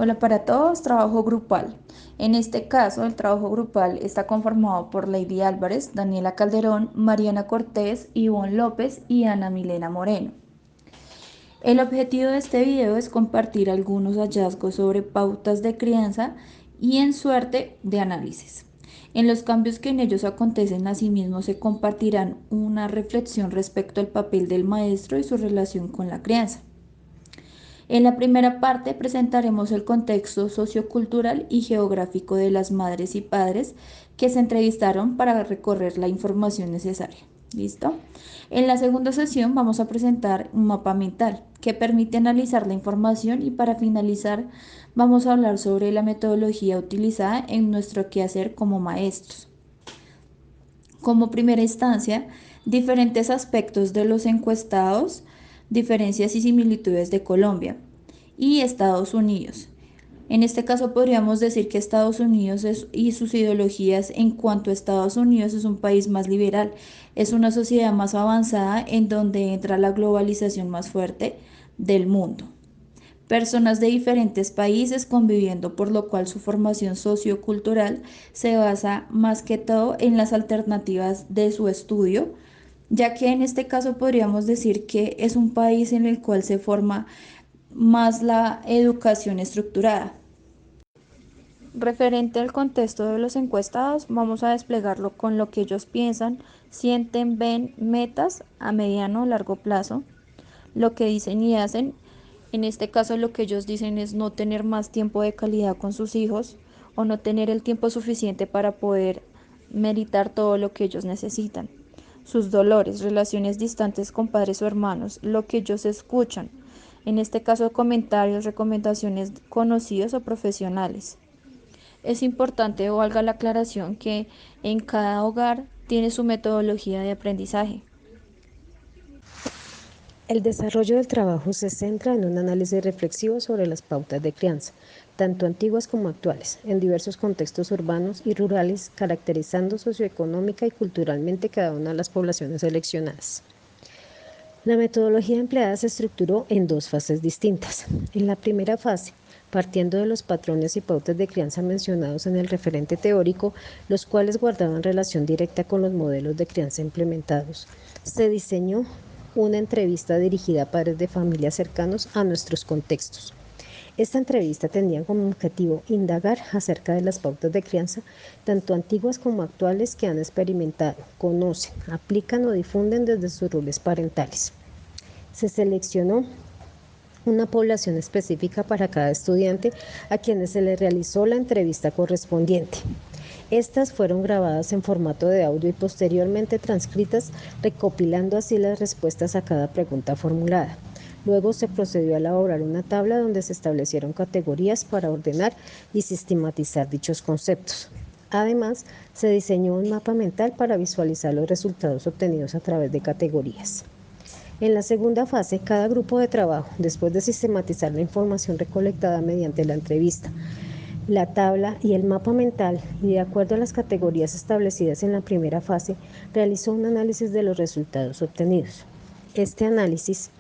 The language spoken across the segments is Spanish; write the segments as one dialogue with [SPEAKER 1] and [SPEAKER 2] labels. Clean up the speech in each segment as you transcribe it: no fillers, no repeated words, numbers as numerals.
[SPEAKER 1] Hola para todos, trabajo grupal. En este caso, el trabajo grupal está conformado por Lady Álvarez, Daniela Calderón, Mariana Cortés, Ivonne López y Ana Milena Moreno. El objetivo de este video es compartir algunos hallazgos sobre pautas de crianza y en suerte de análisis. En los cambios que en ellos acontecen, asimismo se compartirán una reflexión respecto al papel del maestro y su relación con la crianza. En la primera parte presentaremos el contexto sociocultural y geográfico de las madres y padres que se entrevistaron para recorrer la información necesaria. ¿Listo? En la segunda sesión vamos a presentar un mapa mental que permite analizar la información y para finalizar vamos a hablar sobre la metodología utilizada en nuestro quehacer como maestros. Como primera instancia, diferentes aspectos de los encuestados, diferencias y similitudes de Colombia y Estados Unidos. En este caso podríamos decir que Estados Unidos y sus ideologías en cuanto a Estados Unidos es un país más liberal, es una sociedad más avanzada en donde entra la globalización más fuerte del mundo. Personas de diferentes países conviviendo, por lo cual su formación sociocultural se basa más que todo en las alternativas de su estudio, ya que en este caso podríamos decir que es un país en el cual se forma más la educación estructurada. Referente al contexto de los encuestados, vamos a desplegarlo con lo que ellos piensan, sienten, ven, metas a mediano o largo plazo, lo que dicen y hacen. En este caso lo que ellos dicen es no tener más tiempo de calidad con sus hijos o no tener el tiempo suficiente para poder meritar todo lo que ellos necesitan. Sus dolores, relaciones distantes con padres o hermanos, lo que ellos escuchan. En este caso comentarios, recomendaciones conocidos o profesionales. Es importante, o valga la aclaración, que en cada hogar tiene su metodología de aprendizaje.
[SPEAKER 2] El desarrollo del trabajo se centra en un análisis reflexivo sobre las pautas de crianza, tanto antiguas como actuales, en diversos contextos urbanos y rurales, caracterizando socioeconómica y culturalmente cada una de las poblaciones seleccionadas. La metodología empleada se estructuró en dos fases distintas. En la primera fase, partiendo de los patrones y pautas de crianza mencionados en el referente teórico, los cuales guardaban relación directa con los modelos de crianza implementados, se diseñó una entrevista dirigida a padres de familias cercanos a nuestros contextos. Esta entrevista tenía como objetivo indagar acerca de las pautas de crianza, tanto antiguas como actuales, que han experimentado, conocen, aplican o difunden desde sus roles parentales. Se seleccionó una población específica para cada estudiante a quienes se les realizó la entrevista correspondiente. Estas fueron grabadas en formato de audio y posteriormente transcritas, recopilando así las respuestas a cada pregunta formulada. Luego se procedió a elaborar una tabla donde se establecieron categorías para ordenar y sistematizar dichos conceptos. Además, se diseñó un mapa mental para visualizar los resultados obtenidos a través de categorías. En la segunda fase, cada grupo de trabajo, después de sistematizar la información recolectada mediante la entrevista, la tabla y el mapa mental, y de acuerdo a las categorías establecidas en la primera fase, realizó un análisis de los resultados obtenidos. Este análisis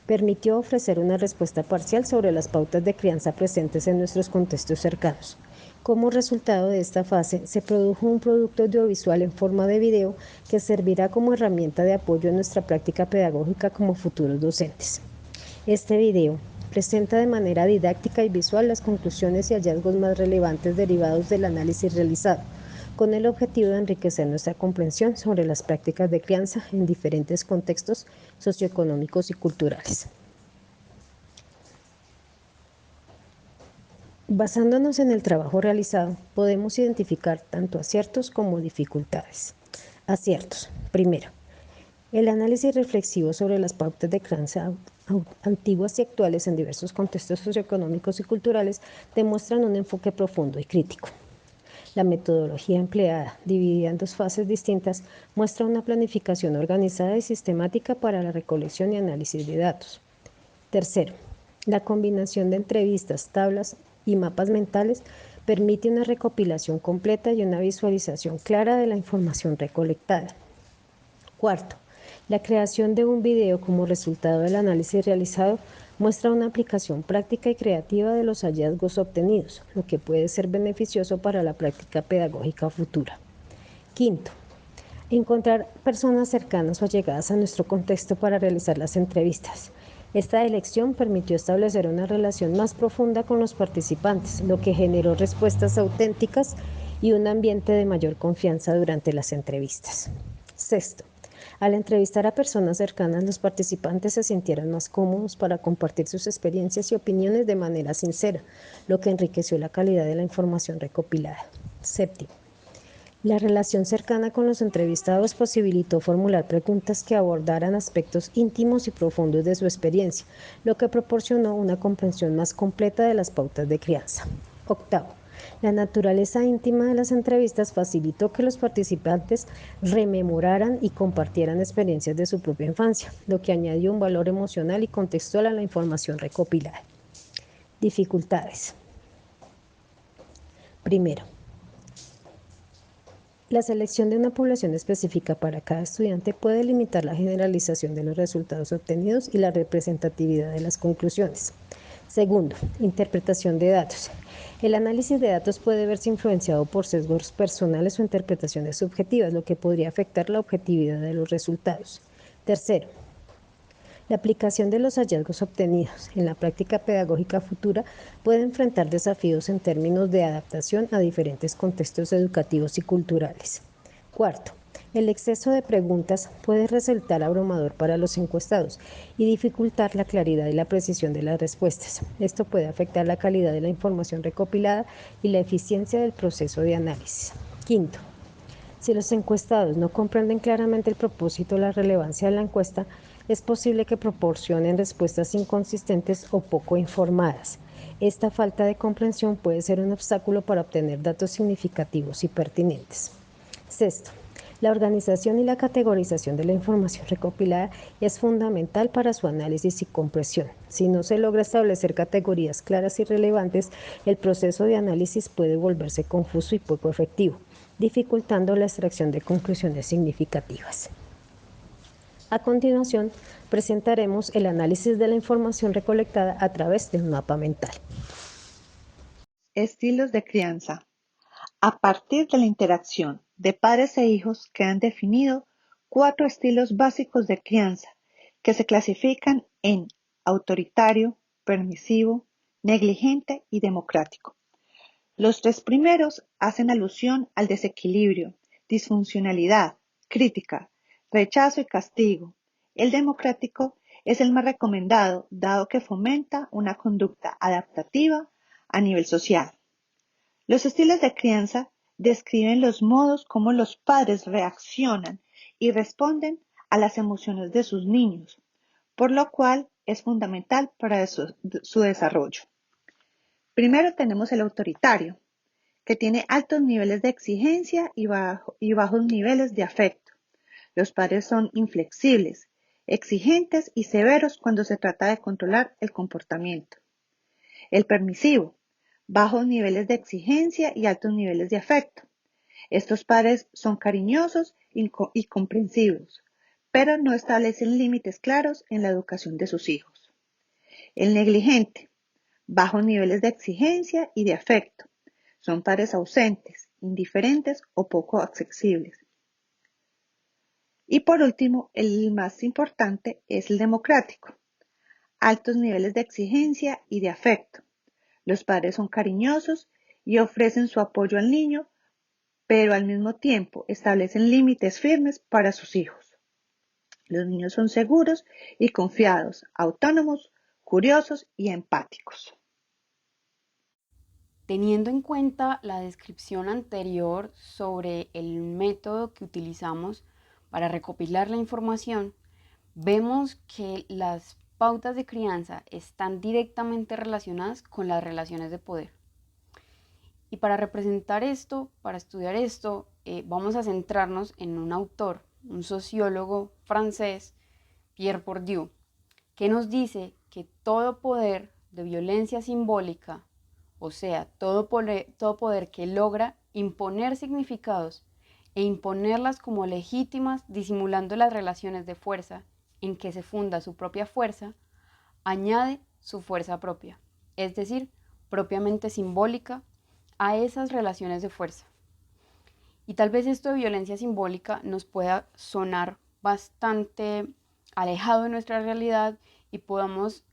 [SPEAKER 2] permitió ofrecer una respuesta parcial sobre las pautas de crianza presentes en nuestros contextos cercanos. Como resultado de esta fase, se produjo un producto audiovisual en forma de video que servirá como herramienta de apoyo en nuestra práctica pedagógica como futuros docentes. Este video presenta de manera didáctica y visual las conclusiones y hallazgos más relevantes derivados del análisis realizado, con el objetivo de enriquecer nuestra comprensión sobre las prácticas de crianza en diferentes contextos socioeconómicos y culturales. Basándonos en el trabajo realizado, podemos identificar tanto aciertos como dificultades. Aciertos. Primero, el análisis reflexivo sobre las pautas de crianza antiguas y actuales en diversos contextos socioeconómicos y culturales demuestran un enfoque profundo y crítico. La metodología empleada, dividida en dos fases distintas, muestra una planificación organizada y sistemática para la recolección y análisis de datos. Tercero, la combinación de entrevistas, tablas y mapas mentales permite una recopilación completa y una visualización clara de la información recolectada. Cuarto, la creación de un video como resultado del análisis realizado Muestra una aplicación práctica y creativa de los hallazgos obtenidos, lo que puede ser beneficioso para la práctica pedagógica futura. Quinto, encontrar personas cercanas o allegadas a nuestro contexto para realizar las entrevistas. Esta elección permitió establecer una relación más profunda con los participantes, lo que generó respuestas auténticas y un ambiente de mayor confianza durante las entrevistas. Sexto, al entrevistar a personas cercanas, los participantes se sintieron más cómodos para compartir sus experiencias y opiniones de manera sincera, lo que enriqueció la calidad de la información recopilada. Séptimo, la relación cercana con los entrevistados posibilitó formular preguntas que abordaran aspectos íntimos y profundos de su experiencia, lo que proporcionó una comprensión más completa de las pautas de crianza. Octavo, la naturaleza íntima de las entrevistas facilitó que los participantes rememoraran y compartieran experiencias de su propia infancia, lo que añadió un valor emocional y contextual a la información recopilada. Dificultades. Primero, la selección de una población específica para cada estudiante puede limitar la generalización de los resultados obtenidos y la representatividad de las conclusiones. Segundo, interpretación de datos. El análisis de datos puede verse influenciado por sesgos personales o interpretaciones subjetivas, lo que podría afectar la objetividad de los resultados. Tercero, la aplicación de los hallazgos obtenidos en la práctica pedagógica futura puede enfrentar desafíos en términos de adaptación a diferentes contextos educativos y culturales. Cuarto, el exceso de preguntas puede resultar abrumador para los encuestados y dificultar la claridad y la precisión de las respuestas. Esto puede afectar la calidad de la información recopilada y la eficiencia del proceso de análisis. Quinto, si los encuestados no comprenden claramente el propósito o la relevancia de la encuesta, es posible que proporcionen respuestas inconsistentes o poco informadas. Esta falta de comprensión puede ser un obstáculo para obtener datos significativos y pertinentes. Sexto, la organización y la categorización de la información recopilada es fundamental para su análisis y comprensión. Si no se logra establecer categorías claras y relevantes, el proceso de análisis puede volverse confuso y poco efectivo, dificultando la extracción de conclusiones significativas. A continuación, presentaremos el análisis de la información recolectada a través de un mapa mental.
[SPEAKER 3] Estilos de crianza. A partir de la interacción de padres e hijos quedan definidos 4 estilos básicos de crianza que se clasifican en autoritario, permisivo, negligente y democrático. Los 3 primeros hacen alusión al desequilibrio, disfuncionalidad, crítica, rechazo y castigo. El democrático es el más recomendado, dado que fomenta una conducta adaptativa a nivel social. Los estilos de crianza describen los modos como los padres reaccionan y responden a las emociones de sus niños, por lo cual es fundamental para su desarrollo. Primero tenemos el autoritario, que tiene altos niveles de exigencia y bajos niveles de afecto. Los padres son inflexibles, exigentes y severos cuando se trata de controlar el comportamiento. El permisivo, bajos niveles de exigencia y altos niveles de afecto. Estos padres son cariñosos y comprensivos, pero no establecen límites claros en la educación de sus hijos. El negligente, bajos niveles de exigencia y de afecto. Son padres ausentes, indiferentes o poco accesibles. Y por último, el más importante es el democrático. Altos niveles de exigencia y de afecto. Los padres son cariñosos y ofrecen su apoyo al niño, pero al mismo tiempo establecen límites firmes para sus hijos. Los niños son seguros y confiados, autónomos, curiosos y empáticos.
[SPEAKER 4] Teniendo en cuenta la descripción anterior sobre el método que utilizamos para recopilar la información, vemos que las pautas de crianza están directamente relacionadas con las relaciones de poder. Y para representar esto, para estudiar esto, vamos a centrarnos en un autor, un sociólogo francés, Pierre Bourdieu, que nos dice que todo poder de violencia simbólica, o sea, todo poder que logra imponer significados e imponerlas como legítimas, disimulando las relaciones de fuerza en que se funda su propia fuerza, añade su fuerza propia, es decir, propiamente simbólica, a esas relaciones de fuerza. Y tal vez esto de violencia simbólica nos pueda sonar bastante alejado de nuestra realidad y podamos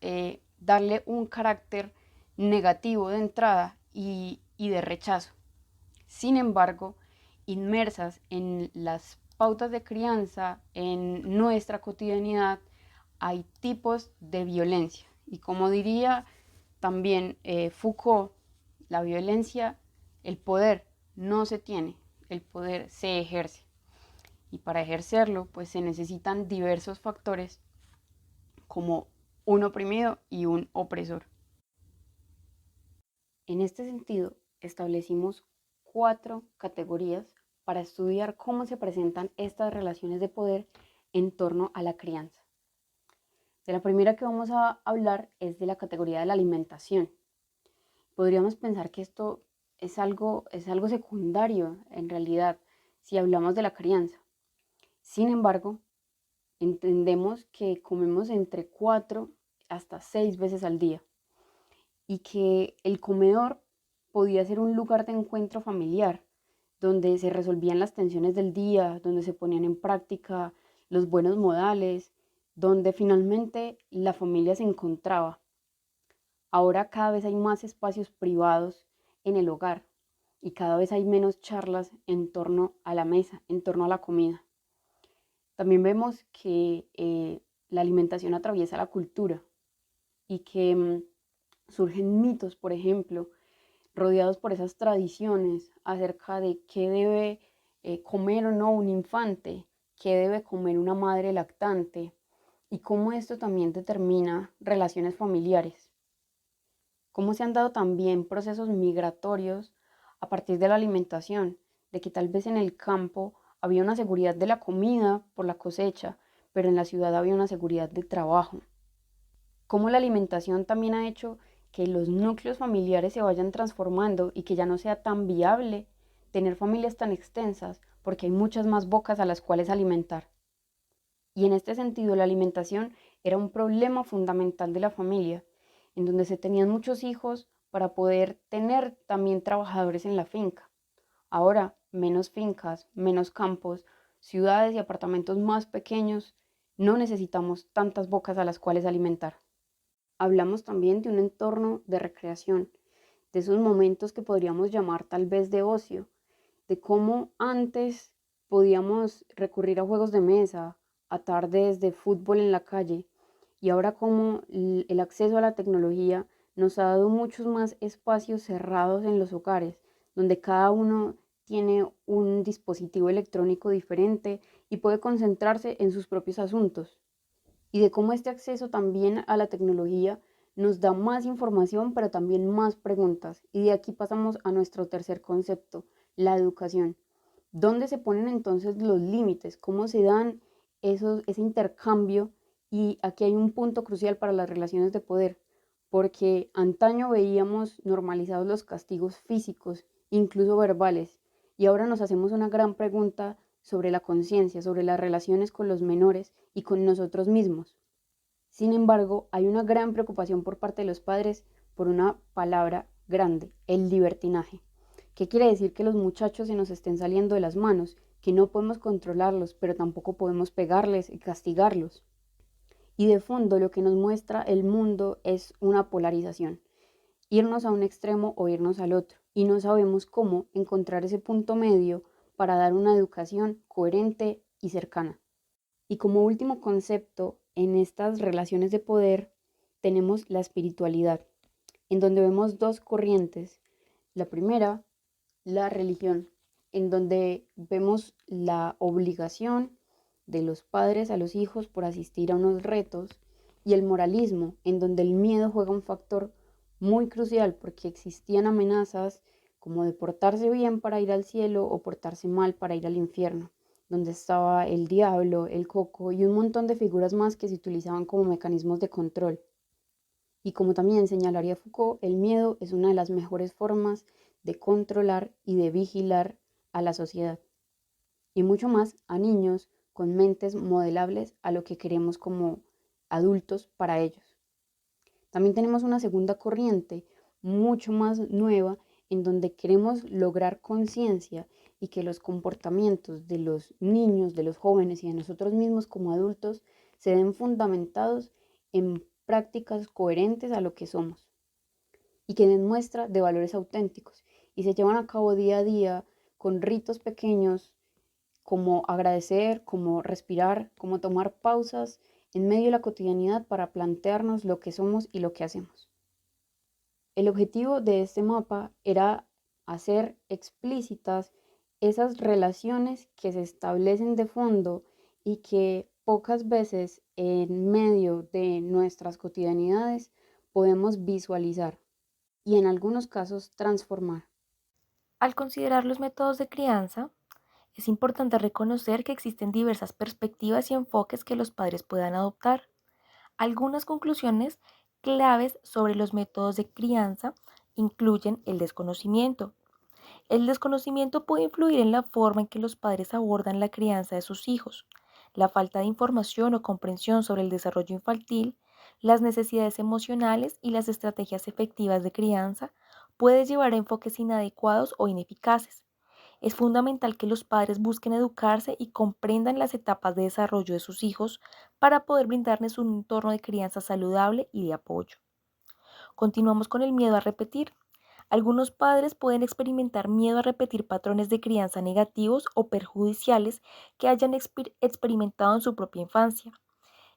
[SPEAKER 4] darle un carácter negativo de entrada y de rechazo. Sin embargo, inmersas en las pautas de crianza, en nuestra cotidianidad, hay tipos de violencia. Y como diría también Foucault, la violencia, el poder no se tiene, el poder se ejerce. Y para ejercerlo, pues se necesitan diversos factores como un oprimido y un opresor. En este sentido, establecimos 4 categorías para estudiar cómo se presentan estas relaciones de poder en torno a la crianza. De la primera que vamos a hablar es de la categoría de la alimentación. Podríamos pensar que esto es algo secundario en realidad si hablamos de la crianza. Sin embargo, entendemos que comemos entre 4 hasta 6 veces al día y que el comedor podía ser un lugar de encuentro familiar donde se resolvían las tensiones del día, donde se ponían en práctica los buenos modales, donde finalmente la familia se encontraba. Ahora cada vez hay más espacios privados en el hogar y cada vez hay menos charlas en torno a la mesa, en torno a la comida. También vemos que la alimentación atraviesa la cultura y que surgen mitos, por ejemplo, rodeados por esas tradiciones acerca de qué debe comer o no un infante, qué debe comer una madre lactante y cómo esto también determina relaciones familiares. Cómo se han dado también procesos migratorios a partir de la alimentación, de que tal vez en el campo había una seguridad de la comida por la cosecha, pero en la ciudad había una seguridad de trabajo. Cómo la alimentación también ha hecho que los núcleos familiares se vayan transformando y que ya no sea tan viable tener familias tan extensas porque hay muchas más bocas a las cuales alimentar. Y en este sentido la alimentación era un problema fundamental de la familia, en donde se tenían muchos hijos para poder tener también trabajadores en la finca. Ahora, menos fincas, menos campos, ciudades y apartamentos más pequeños, no necesitamos tantas bocas a las cuales alimentar. Hablamos también de un entorno de recreación, de esos momentos que podríamos llamar tal vez de ocio, de cómo antes podíamos recurrir a juegos de mesa, a tardes de fútbol en la calle, y ahora como el acceso a la tecnología nos ha dado muchos más espacios cerrados en los hogares, donde cada uno tiene un dispositivo electrónico diferente y puede concentrarse en sus propios asuntos. Y de cómo este acceso también a la tecnología nos da más información, pero también más preguntas. Y de aquí pasamos a nuestro tercer concepto, la educación. ¿Dónde se ponen entonces los límites? ¿Cómo se dan ese intercambio? Y aquí hay un punto crucial para las relaciones de poder, porque antaño veíamos normalizados los castigos físicos, incluso verbales, y ahora nos hacemos una gran pregunta sobre la conciencia, sobre las relaciones con los menores y con nosotros mismos. Sin embargo, hay una gran preocupación por parte de los padres por una palabra grande, el libertinaje. ¿Qué quiere decir? Que los muchachos se nos estén saliendo de las manos, que no podemos controlarlos, pero tampoco podemos pegarles y castigarlos. Y de fondo lo que nos muestra el mundo es una polarización, irnos a un extremo o irnos al otro, y no sabemos cómo encontrar ese punto medio para dar una educación coherente y cercana. Y como último concepto, en estas relaciones de poder tenemos la espiritualidad, en donde vemos dos corrientes. La primera, la religión, en donde vemos la obligación de los padres a los hijos por asistir a unos retos, y el moralismo, en donde el miedo juega un factor muy crucial porque existían amenazas como de portarse bien para ir al cielo o portarse mal para ir al infierno, donde estaba el diablo, el coco y un montón de figuras más que se utilizaban como mecanismos de control. Y como también señalaría Foucault, el miedo es una de las mejores formas de controlar y de vigilar a la sociedad. Y mucho más a niños con mentes modelables a lo que queremos como adultos para ellos. También tenemos una segunda corriente, mucho más nueva, en donde queremos lograr conciencia y que los comportamientos de los niños, de los jóvenes y de nosotros mismos como adultos se den fundamentados en prácticas coherentes a lo que somos y que den muestra de valores auténticos y se llevan a cabo día a día con ritos pequeños como agradecer, como respirar, como tomar pausas en medio de la cotidianidad para plantearnos lo que somos y lo que hacemos. El objetivo de este mapa era hacer explícitas esas relaciones que se establecen de fondo y que pocas veces en medio de nuestras cotidianidades podemos visualizar y en algunos casos transformar.
[SPEAKER 5] Al considerar los métodos de crianza, es importante reconocer que existen diversas perspectivas y enfoques que los padres puedan adoptar. Algunas conclusiones claves sobre los métodos de crianza incluyen el desconocimiento. El desconocimiento puede influir en la forma en que los padres abordan la crianza de sus hijos. La falta de información o comprensión sobre el desarrollo infantil, las necesidades emocionales y las estrategias efectivas de crianza puede llevar a enfoques inadecuados o ineficaces. Es fundamental que los padres busquen educarse y comprendan las etapas de desarrollo de sus hijos para poder brindarles un entorno de crianza saludable y de apoyo. Continuamos con el miedo a repetir. Algunos padres pueden experimentar miedo a repetir patrones de crianza negativos o perjudiciales que hayan experimentado en su propia infancia.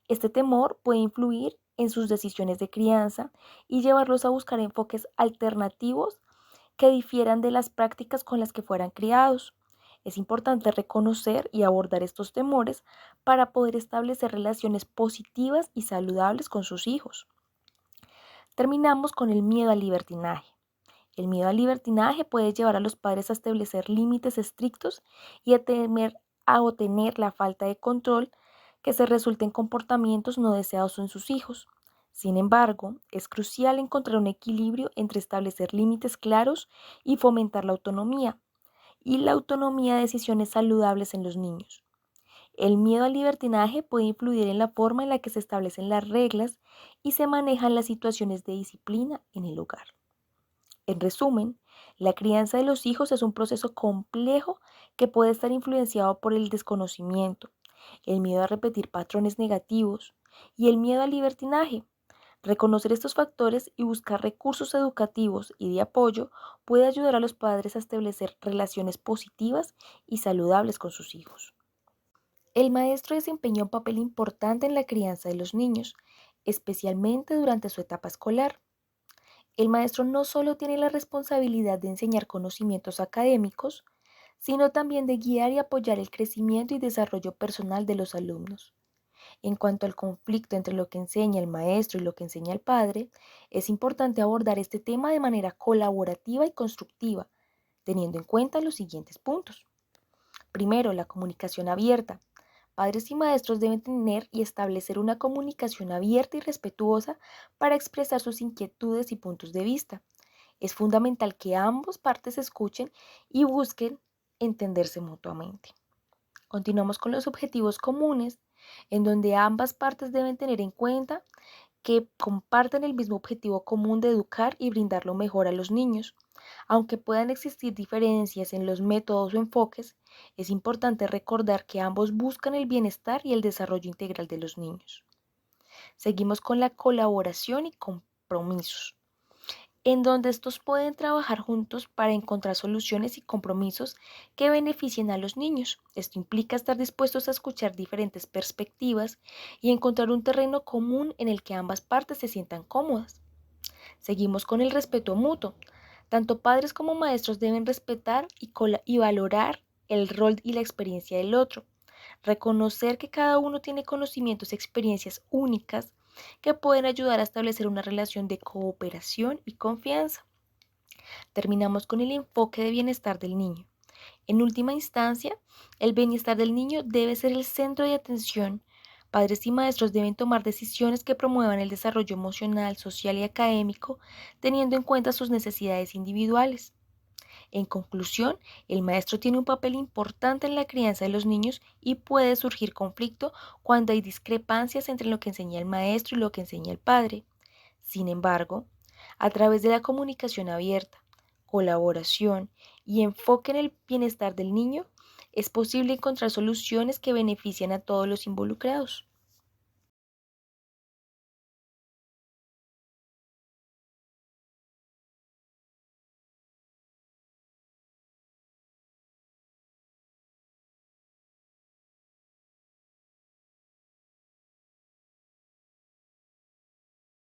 [SPEAKER 5] Este temor puede influir en sus decisiones de crianza y llevarlos a buscar enfoques alternativos que difieran de las prácticas con las que fueran criados. Es importante reconocer y abordar estos temores para poder establecer relaciones positivas y saludables con sus hijos. Terminamos con el miedo al libertinaje. El miedo al libertinaje puede llevar a los padres a establecer límites estrictos y a temer o tener la falta de control que se resulte en comportamientos no deseados en sus hijos. Sin embargo, es crucial encontrar un equilibrio entre establecer límites claros y fomentar la autonomía de decisiones saludables en los niños. El miedo al libertinaje puede influir en la forma en la que se establecen las reglas y se manejan las situaciones de disciplina en el hogar. En resumen, la crianza de los hijos es un proceso complejo que puede estar influenciado por el desconocimiento, el miedo a repetir patrones negativos y el miedo al libertinaje. Reconocer estos factores y buscar recursos educativos y de apoyo puede ayudar a los padres a establecer relaciones positivas y saludables con sus hijos. El maestro desempeña un papel importante en la crianza de los niños, especialmente durante su etapa escolar. El maestro no solo tiene la responsabilidad de enseñar conocimientos académicos, sino también de guiar y apoyar el crecimiento y desarrollo personal de los alumnos. En cuanto al conflicto entre lo que enseña el maestro y lo que enseña el padre, es importante abordar este tema de manera colaborativa y constructiva, teniendo en cuenta los siguientes puntos. Primero, la comunicación abierta. Padres y maestros deben tener y establecer una comunicación abierta y respetuosa para expresar sus inquietudes y puntos de vista. Es fundamental que ambas partes escuchen y busquen entenderse mutuamente. Continuamos con los objetivos comunes, en donde ambas partes deben tener en cuenta que comparten el mismo objetivo común de educar y brindar lo mejor a los niños. Aunque puedan existir diferencias en los métodos o enfoques, es importante recordar que ambos buscan el bienestar y el desarrollo integral de los niños. Seguimos con la colaboración y compromisos, en donde estos pueden trabajar juntos para encontrar soluciones y compromisos que beneficien a los niños. Esto implica estar dispuestos a escuchar diferentes perspectivas y encontrar un terreno común en el que ambas partes se sientan cómodas. Seguimos con el respeto mutuo. Tanto padres como maestros deben respetar y valorar el rol y la experiencia del otro. Reconocer que cada uno tiene conocimientos y experiencias únicas que pueden ayudar a establecer una relación de cooperación y confianza. Terminamos con el enfoque de bienestar del niño. En última instancia, el bienestar del niño debe ser el centro de atención. Padres y maestros deben tomar decisiones que promuevan el desarrollo emocional, social y académico, teniendo en cuenta sus necesidades individuales. En conclusión, el maestro tiene un papel importante en la crianza de los niños y puede surgir conflicto cuando hay discrepancias entre lo que enseña el maestro y lo que enseña el padre. Sin embargo, a través de la comunicación abierta, colaboración y enfoque en el bienestar del niño, es posible encontrar soluciones que beneficien a todos los involucrados.